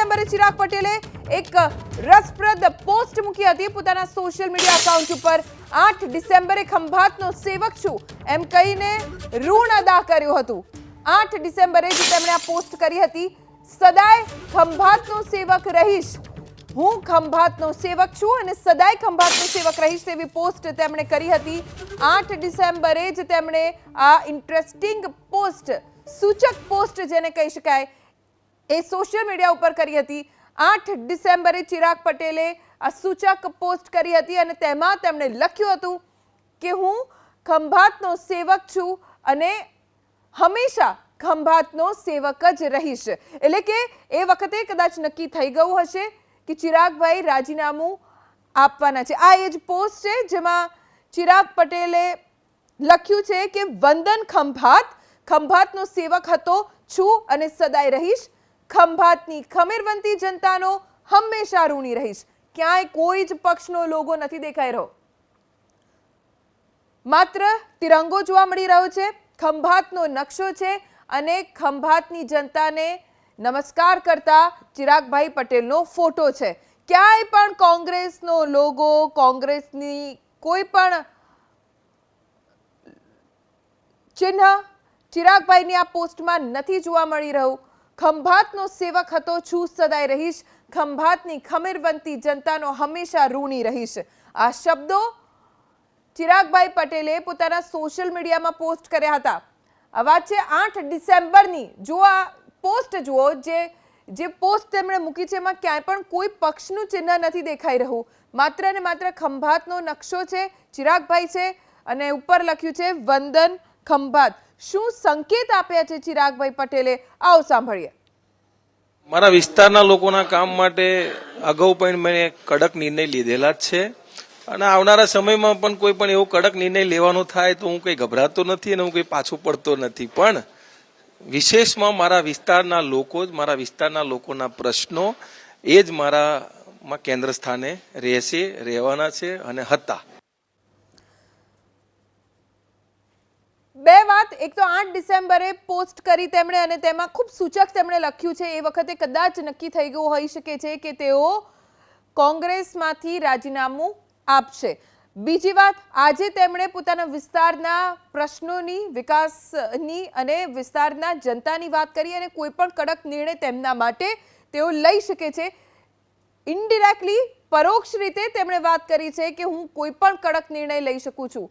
ડિસેમ્બરે ચિરાગ પટેલે એક રસપ્રદ પોસ્ટ મૂકી હતી પોતાના સોશિયલ મીડિયા અકાઉન્ટ ઉપર। 8 ડિસેમ્બરે ખંભાતનો સેવક છું એમ કહીને ઋણ અદા કર્યું હતું। 8 ડિસેમ્બરે જ તેમણે આ પોસ્ટ કરી હતી, સદાય ખંભાતનો સેવક રહીશ, હું ખંભાતનો સેવક છું અને સદાય ખંભાતનો સેવક રહીશ તેવી પોસ્ટ તેમણે કરી હતી। 8 ડિસેમ્બરે જ તેમણે આ ઇન્ટરેસ્ટિંગ પોસ્ટ, સૂચક પોસ્ટ જેને કહી શકાય, એ સોશિયલ મીડિયા ઉપર કરી હતી। 8 ડિસેમ્બરે ચિરાગ પટેલે આ સૂચક પોસ્ટ કરી હતી અને તેમાં તેમણે લખ્યું હતું કે હું ખંભાતનો સેવક છું અને હંમેશા ખંભાતનો સેવક જ રહીશ। એટલે કે એ વખતે કદાચ નક્કી થઈ ગયું હશે કે ચિરાગભાઈ રાજીનામું આપવાના છે। આ એ જ પોસ્ટ છે જેમાં ચિરાગ પટેલે લખ્યું છે કે વંદન ખંભાત, ખંભાતનો સેવક હતો, છું અને સદાય રહીશ, ખંભાતની ખમીરવંતી જનતાનો હંમેશા ઋણી રહીશ। ક્યાંય કોઈ જ પક્ષનો લોગો નથી દેખાઈ રહ્યો, માત્ર તિરંગો જોવા મળી રહ્યો છે, ખંભાતનો નકશો છે અને ખંભાતની જનતાને નમસ્કાર કરતા ચિરાગભાઈ પટેલનો ફોટો છે। ક્યાંય પણ કોંગ્રેસનો લોગો, કોંગ્રેસની કોઈ પણ ચિહ્ન ચિરાગભાઈની આ પોસ્ટમાં નથી જોવા મળી રહ્યું। ખંભાતનો સેવક હતો, છું, સદાય રહીશ, ખંભાતની ખમીરવંતી જનતાનો હંમેશા ઋણી રહીશ। આ શબ્દો ચિરાગભાઈ પટેલે પોતાના સોશિયલ મીડિયામાં પોસ્ટ કર્યા હતા। આ વાત છે 8 ડિસેમ્બરની। જો આ પોસ્ટ જુઓ, જે પોસ્ટ તેમણે મૂકી છે એમાં ક્યાંય પણ કોઈ પક્ષનું ચિહ્ન નથી દેખાઈ રહ્યું, માત્ર ને માત્ર ખંભાતનો નકશો છે, ચિરાગભાઈ છે અને ઉપર લખ્યું છે વંદન ખંભાત। શું સંકેત આપ્યા છે ચિરાગભાઈ પટેલે, આવો સાંભળીએ। મારા વિસ્તારના લોકોના કામ માટે અગાઉ પણ મેં કડક નિર્ણય લીધેલા જ છે અને આવનારા સમયમાં પણ કોઈ પણ એવો કડક નિર્ણય લેવાનો થાય તો હું કંઈ ગભરાતો નથી અને હું કંઈ પાછું પડતો નથી, પણ વિશેષમાં મારા વિસ્તારના લોકો જ, મારા વિસ્તારના લોકોના પ્રશ્નો એ જ મારામાં કેન્દ્ર સ્થાને રહેશે, રહેવાના છે અને હતા। બે વાત, એક તો 8 ડિસેમ્બરે પોસ્ટ કરી તેમણે અને તેમાં ખૂબ સૂચક તેમણે લખ્યું છે, એ વખતે કદાચ નક્કી થઈ ગયું હોઈ શકે છે કે તેઓ કોંગ્રેસમાંથી રાજીનામું આપશે। બીજી વાત, આજે તેમણે પોતાના વિસ્તારના પ્રશ્નોની, વિકાસની અને વિસ્તારના જનતાની વાત કરી અને કોઈ પણ કડક નિર્ણય તેમના માટે તેઓ લઈ શકે છે। ઇનડાયરેક્ટલી, પરોક્ષ રીતે તેમણે વાત કરી છે કે હું કોઈ પણ કડક નિર્ણય લઈ શકું છું।